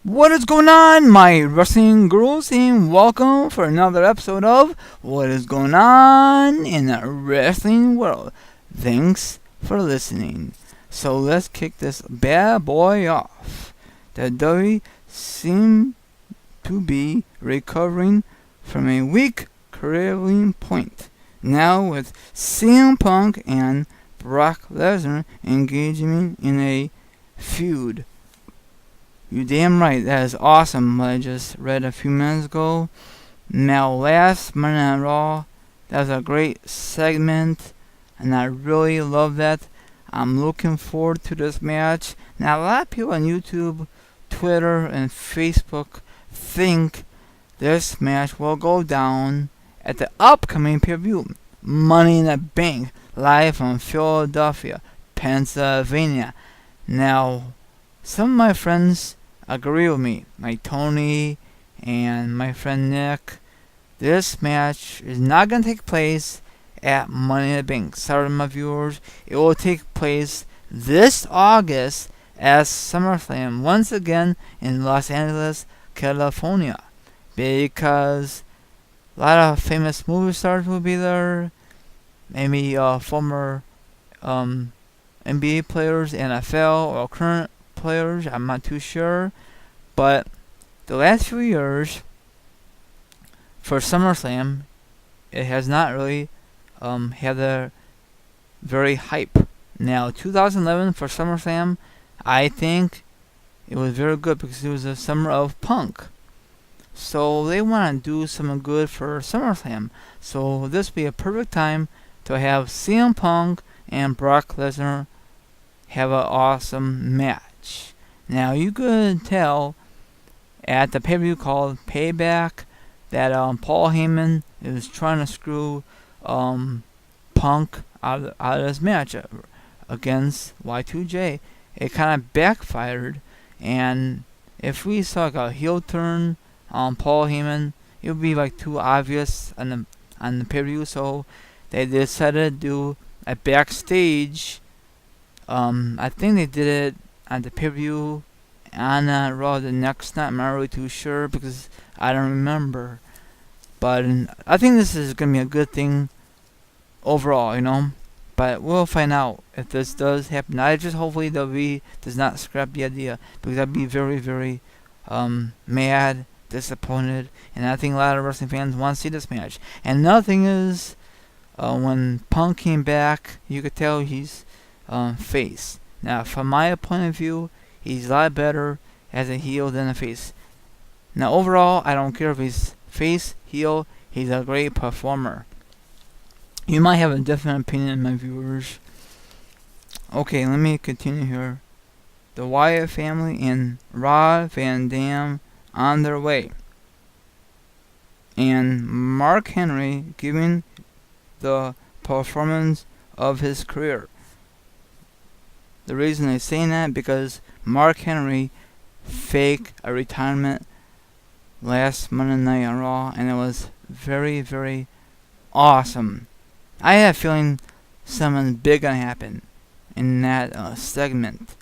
What is going on, my wrestling girls, and welcome for another episode of What is Going On in the Wrestling World. Thanks for listening. So let's kick this bad boy off. The WWE seems to be recovering from a weak careering point. Now with CM Punk and Brock Lesnar engaging in a feud. You damn right, that is awesome what I just read a few minutes ago. Now last Monday Night Raw, that was a great segment, and I really love that. I'm looking forward to this match. Now a lot of people on YouTube, Twitter, and Facebook think this match will go down at the upcoming pay-per-view, Money in the Bank, live from Philadelphia, Pennsylvania. Now, some of my friends agree with me, like Tony and my friend Nick. This match is not going to take place at Money in the Bank. Sorry, my viewers. It will take place this August at SummerSlam, once again in Los Angeles, California, because a lot of famous movie stars will be there. Maybe former NBA players, NFL, or current players. I'm not too sure. But the last few years for SummerSlam, it has not really had a very hype. Now, 2011 for SummerSlam, I think it was very good because it was the summer of Punk. So they want to do something good for SummerSlam. So this would be a perfect time to have CM Punk and Brock Lesnar have an awesome match. Now you could tell at the pay-per-view called Payback that Paul Heyman is trying to screw Punk out of this match against Y2J. It kind of backfired, and if we saw like a heel turn on Paul Heyman, it would be like too obvious on the pay-per-view. So they decided to do a backstage. I think they did it on the pay-per-view on Raw the next night. I'm not really too sure because I don't remember. But I think this is going to be a good thing overall, you know. But we'll find out if this does happen. I just hopefully WWE does not scrap the idea, because I'd be very, very mad, disappointed, and I think a lot of wrestling fans want to see this match. And another thing is, when Punk came back, you could tell he's face. Now, from my point of view, he's a lot better as a heel than a face. Now, overall, I don't care if he's face, heel, he's a great performer. You might have a different opinion, my viewers. Okay, let me continue here. The Wyatt family and Rob Van Dam on their way. And Mark Henry giving the performance of his career. The reason I'm saying that because Mark Henry faked a retirement last Monday Night on Raw, and it was very, very awesome. I had a feeling something big gonna happen in that segment.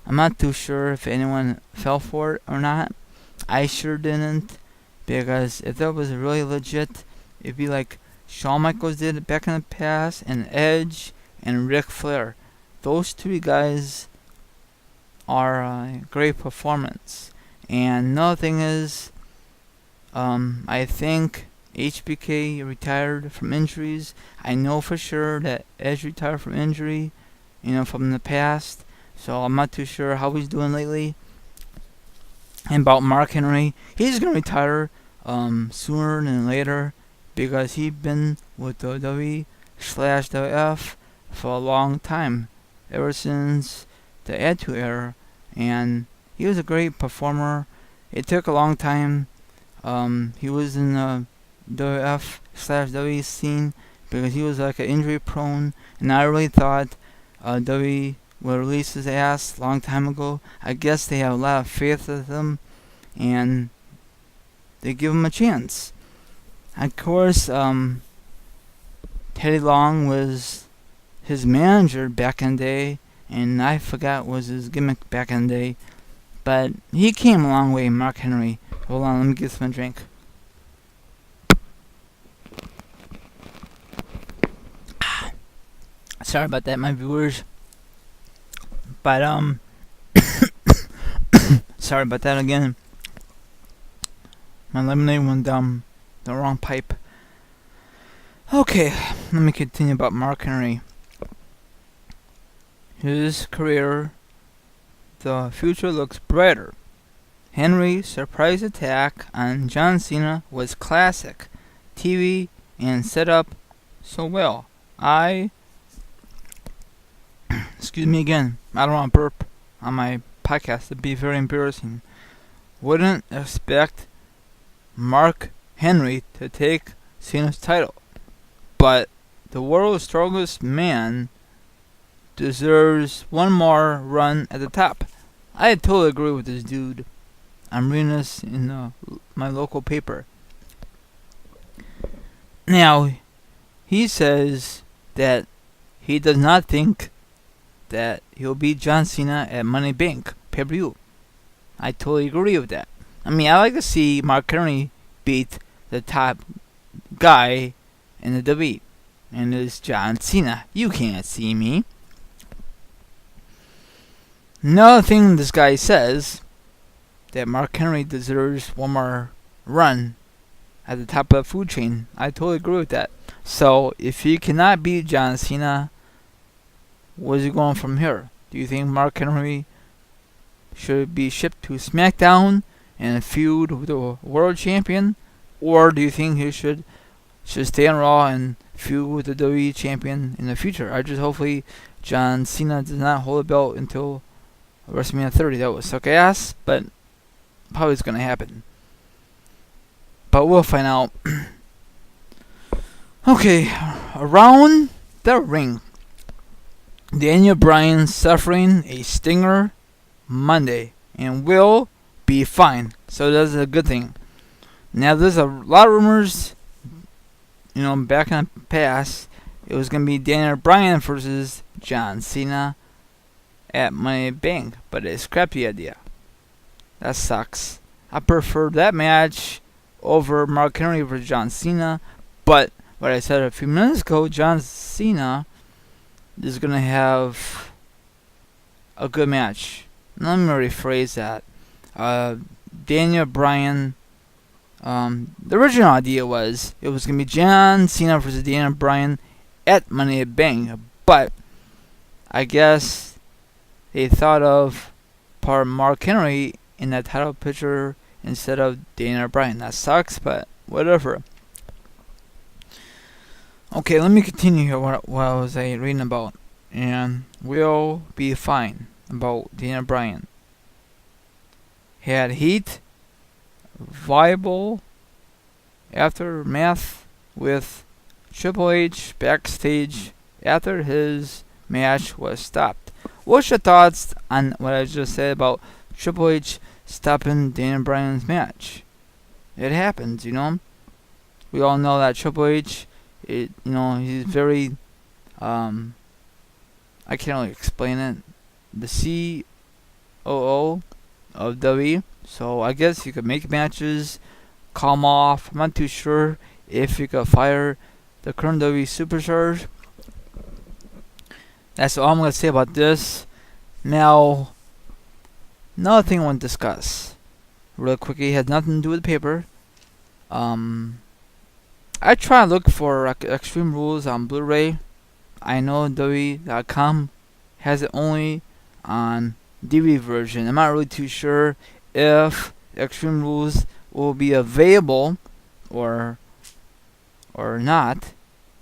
I'm not too sure if anyone fell for it or not. I sure didn't, because if that was really legit, it'd be like Shawn Michaels did it back in the past, and Edge and Ric Flair. Those three guys are a great performance. And another thing is, I think HBK retired from injuries. I know for sure that Edge retired from injury, from the past. So I'm not too sure how he's doing lately. And about Mark Henry, he's gonna retire sooner than later, because he's been with WWE/WF for a long time, ever since the Attitude Era, and he was a great performer. It took a long time. He was in the WF/WWE scene because he was like an injury prone, and I really thought WWE would release his ass a long time ago. I guess they have a lot of faith in him, and they give him a chance. Of course, Teddy Long was his manager back in the day, and I forgot what was his gimmick back in the day. But he came a long way, Mark Henry. Hold on, let me get some drink. Sorry about that, my viewers. But sorry about that again. My lemonade went down the wrong pipe. Okay, let me continue about Mark Henry. His career, the future looks brighter. Henry's surprise attack on John Cena was classic TV and set up so well. Excuse me again, I don't want to burp on my podcast. It'd be very embarrassing. Wouldn't expect Mark Henry to take Cena's title, but the world's strongest man deserves one more run at the top. I totally agree with this dude. I'm reading this in my local paper. Now, he says that he does not think that he'll beat John Cena at Money Bank pay-per-view. I totally agree with that. I mean, I like to see Mark Henry beat the top guy in the WWE, and it's John Cena. You can't see me. Another thing this guy says, that Mark Henry deserves one more run at the top of the food chain. I totally agree with that. So, if he cannot beat John Cena, where's he going from here? Do you think Mark Henry should be shipped to SmackDown and feud with the world champion? Or do you think he should stay on Raw and feud with the WWE champion in the future? I just hopefully John Cena does not hold a belt until WrestleMania 30. That would suck ass, but probably it's going to happen. But we'll find out. Okay, around the ring. Daniel Bryan suffering a stinger Monday and will be fine. So that's a good thing. Now there's a lot of rumors, back in the past, it was going to be Daniel Bryan versus John Cena at Money in the Bank, but they scrapped the idea. That sucks. I prefer that match over Mark Henry versus John Cena, but what I said a few minutes ago, John Cena is going to have a good match. Let me rephrase that. Daniel Bryan, the original idea was it was going to be John Cena versus Daniel Bryan at Money in the Bank, but I guess they thought of Mark Henry in that title picture instead of Daniel Bryan. That sucks, but whatever. Okay, let me continue here what I was reading about. And we'll be fine about Daniel Bryan. He had heat, viable aftermath with Triple H backstage after his match was stopped. What's your thoughts on what I just said about Triple H stopping Daniel Bryan's match? It happens, We all know that Triple H, he's very, I can't really explain it. The COO of WWE. So I guess you could make matches, call them off. I'm not too sure if you could fire the current WWE superstars. That's all I'm going to say about this. Now, another thing I want to discuss real quickly has nothing to do with the paper. I try to look for Extreme Rules on Blu-ray. I know WWE.com has it only on DVD version. I'm not really too sure if Extreme Rules will be available or not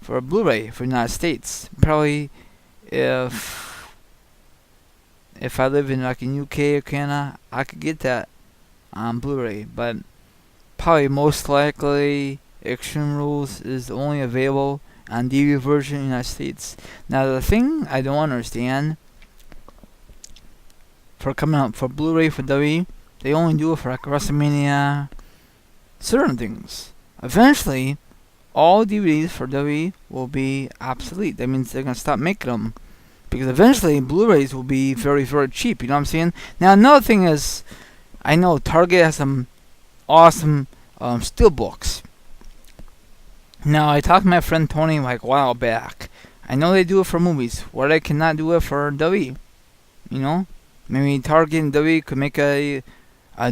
for a Blu-ray for the United States. Probably if I live in in UK or Canada, I could get that on Blu-ray, but probably most likely Extreme Rules is only available on DVD version in the United States. Now the thing I don't understand, for coming out for Blu-ray for WWE, they only do it for WrestleMania, certain things. Eventually, all DVDs for WWE will be obsolete. That means they're gonna stop making them because eventually Blu-rays will be very, very cheap. You know what I'm saying? Now another thing is, I know Target has some awesome steelbooks. Now I talked to my friend Tony like a while back. I know they do it for movies, where they cannot do it for WWE. You know, maybe Target and WWE could make a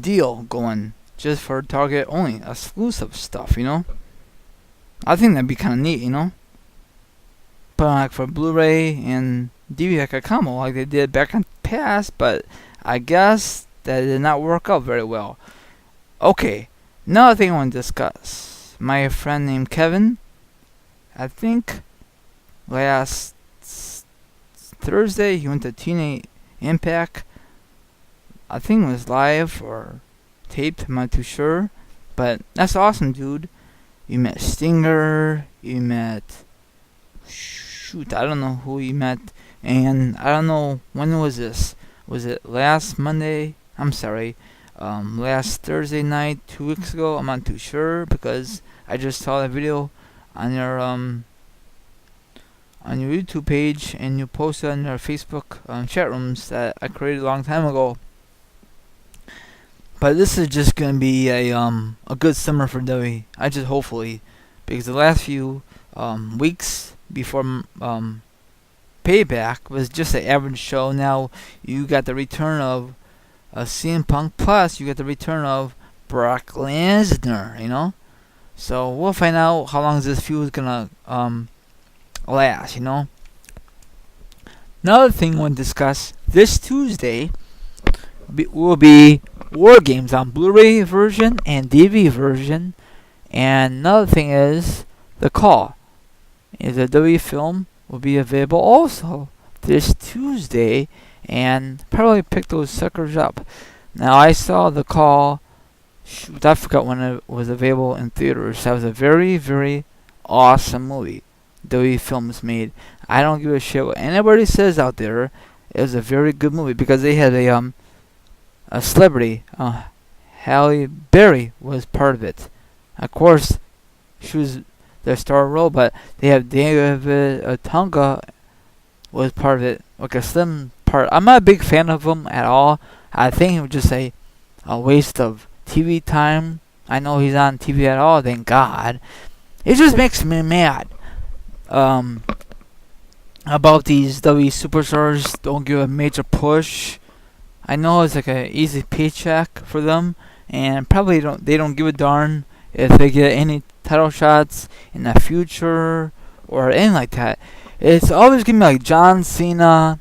deal going just for Target only, exclusive stuff. You know, I think that'd be kind of neat. You know, but like for Blu-ray and DVD like a combo like they did back in the past, but I guess that did not work out very well. Okay, another thing I want to discuss. My friend named Kevin, I think last Thursday he went to Teenage Impact. I think it was live or taped, I'm not too sure. But that's awesome, dude. You met Stinger, you met... Shoot, I don't know who you met. And I don't know, when was this? Was it last Monday? I'm sorry. Last Thursday night, 2 weeks ago? I'm not too sure because I just saw that video on your YouTube page, and you posted on your Facebook chat rooms that I created a long time ago. But this is just gonna be a good summer for WWE. I just hopefully, because the last few weeks before Payback was just an average show. Now you got the return of CM Punk, plus you got the return of Brock Lesnar. You know, so we'll find out how long this feud is gonna last. You know. Another thing I want to discuss this Tuesday will be War Games on Blu-ray version and DVD version. And another thing is The Call. Is a WWE film will be available also this Tuesday, and probably pick those suckers up. Now I saw The Call. Shoot, I forgot when it was available in theaters. That was a very, very awesome movie WWE Films made. I don't give a shit what anybody says out there. It was a very good movie because they had a celebrity. Halle Berry was part of it. Of course, she was their star role, but they have David Tonga was part of it, like a slim part. I'm not a big fan of him at all. I think it was just a waste of TV time. I know he's on TV at all, thank God. It just makes me mad about these WWE superstars don't give a major push. I know it's like a easy paycheck for them, and probably they don't give a darn if they get any title shots in the future or anything like that. It's always gonna be like John Cena,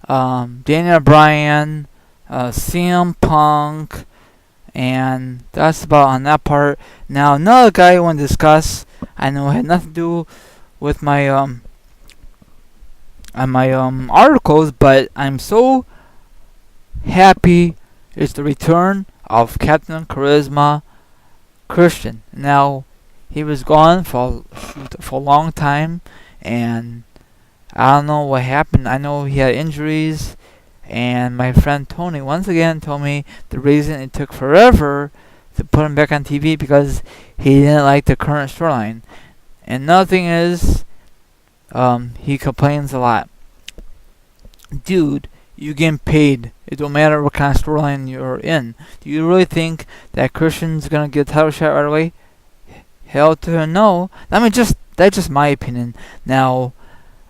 Daniel Bryan, CM Punk, and that's about on that part. Now another guy I want to discuss. I know it had nothing to do with my articles, but I'm so happy it's the return of Captain Charisma Christian. Now he was gone for a long time, and I don't know what happened. I know he had injuries, and my friend Tony once again told me the reason it took forever to put him back on TV because he didn't like the current storyline. And another thing is, he complains a lot. Dude, you getting paid. It don't matter what kind of storyline you're in. Do you really think that Christian's gonna get a title shot right away? Hell to no. I mean, that's just my opinion. Now,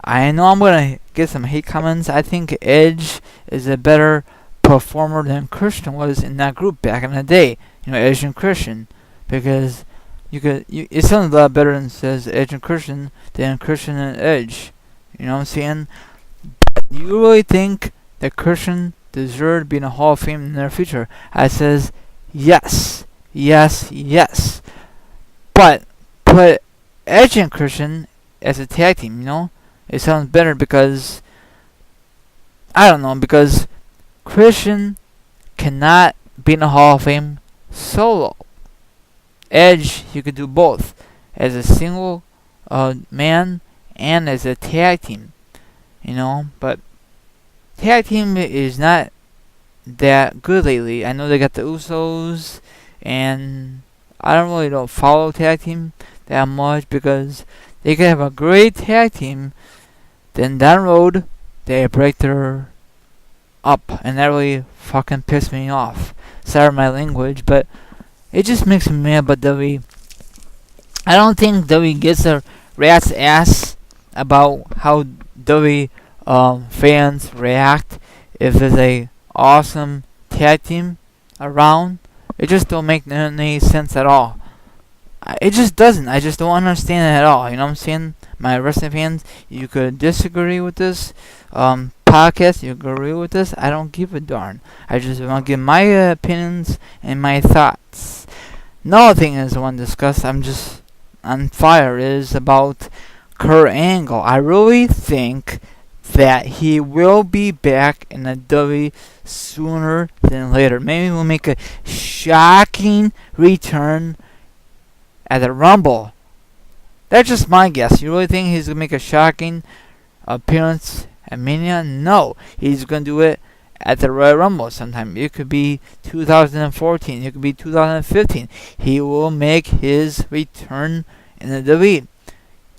I know I'm gonna get some hate comments. I think Edge is a better performer than Christian was in that group back in the day. You know, Edge and Christian, because it sounds a lot better than says Edge and Christian than Christian and Edge. You know what I'm saying? Do you really think that Christian deserved being a Hall of Fame in their future? I says yes, yes, yes. But put Edge and Christian as a tag team, you know? It sounds better because I don't know, because Christian cannot be in the Hall of Fame solo. Edge, you could do both as a single man and as a tag team, you know. But tag team is not that good lately. I know they got the Usos, and I don't follow tag team that much because they could have a great tag team. Then down the road, they break their up, and that really fucking pissed me off. Sorry my language, but it just makes me mad about WWE. I don't think WWE gets a rat's ass about how WWE fans react if there's a awesome tag team around. It just don't make any sense at all. It just doesn't. I just don't understand it at all. You know what I'm saying? My wrestling fans, you could disagree with this podcast. You agree with this. I don't give a darn. I just want to give my opinions and my thoughts. Another thing is I want to discuss. I'm just on fire. Is about Kurt Angle. I really think that he will be back in the WWE sooner than later. Maybe we'll make a shocking return at the Rumble. That's just my guess. You really think he's going to make a shocking appearance at Mania? No. He's going to do it at the Royal Rumble sometime. It could be 2014. It could be 2015. He will make his return in the WWE.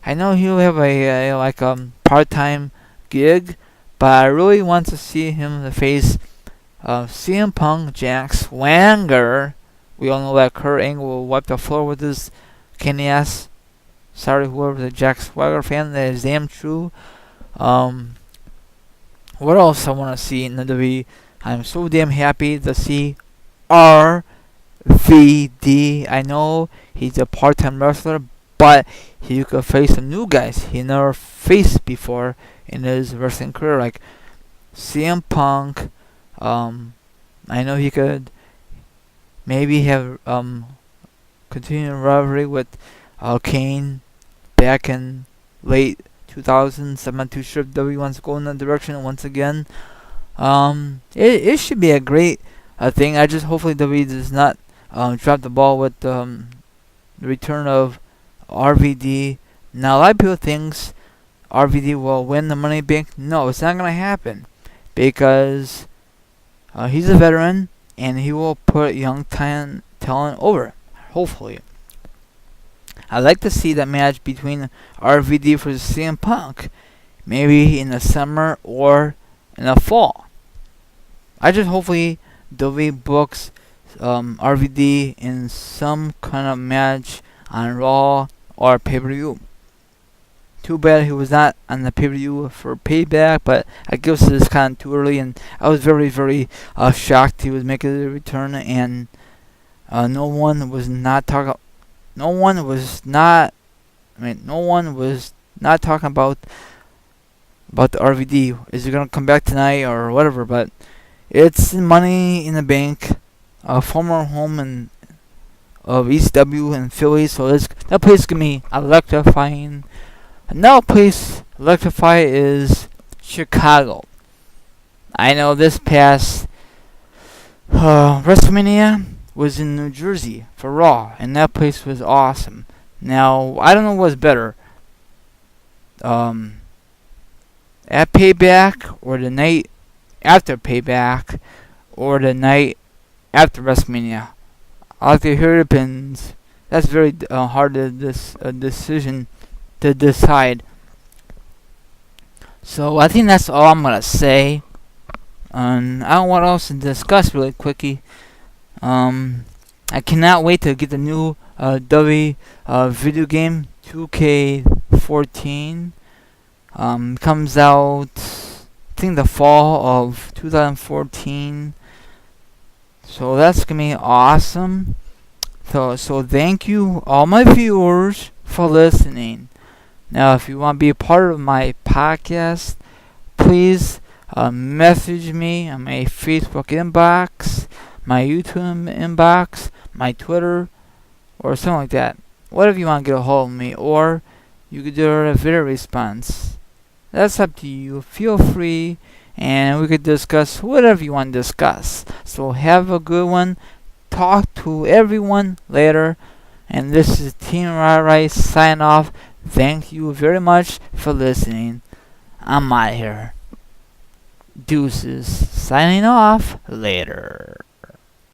I know he'll have a part-time gig, but I really want to see him face CM Punk, Jack Swagger. We all know that Kurt Angle will wipe the floor with his candy ass. Sorry, whoever's a Jack Swagger fan, that is damn true. What else I want to see in the WWE? I'm so damn happy to see RVD. I know he's a part-time wrestler, but he could face some new guys he never faced before in his wrestling career, like CM Punk. I know he could maybe have continued rivalry with Kane back in late 2000s. I'm not too sure if WWE wants to go in that direction once again. It should be a great thing. I just hopefully WWE does not drop the ball with the return of RVD. Now a lot of people think RVD will win the Money Bank. No, it's not going to happen because he's a veteran and he will put young talent over, hopefully. I'd like to see that match between RVD versus CM Punk, maybe in the summer or in the fall. I just hopefully WWE books RVD in some kind of match on Raw or pay-per-view. Too bad he was not on the pay-per-view for Payback, but I guess it's kind of too early, and I was very, very shocked he was making a return, and no one was not talking about the RVD. Is he gonna come back tonight or whatever? But it's Money in the Bank, former home of East W in Philly, so that place is gonna be electrifying. Another place electrify is Chicago. I know this past WrestleMania was in New Jersey for Raw, and that place was awesome. Now, I don't know what's better, at Payback, or the night after Payback, or the night after WrestleMania. I'll have to hear your opinions. That's very hard decision to decide. So I think that's all I'm gonna say. I don't know what else to discuss really quickly. I cannot wait to get the new WWE video game 2K14. Comes out, I think, the fall of 2014. So that's gonna be awesome. So thank you all my viewers for listening. Now, if you want to be a part of my podcast, please message me on my Facebook inbox, my YouTube inbox, my Twitter, or something like that. Whatever you want to get a hold of me, or you could do a video response. That's up to you. Feel free, and we could discuss whatever you want to discuss. So have a good one. Talk to everyone later. And this is Team Rice sign off. Thank you very much for listening. I'm out here. Deuces signing off. Later.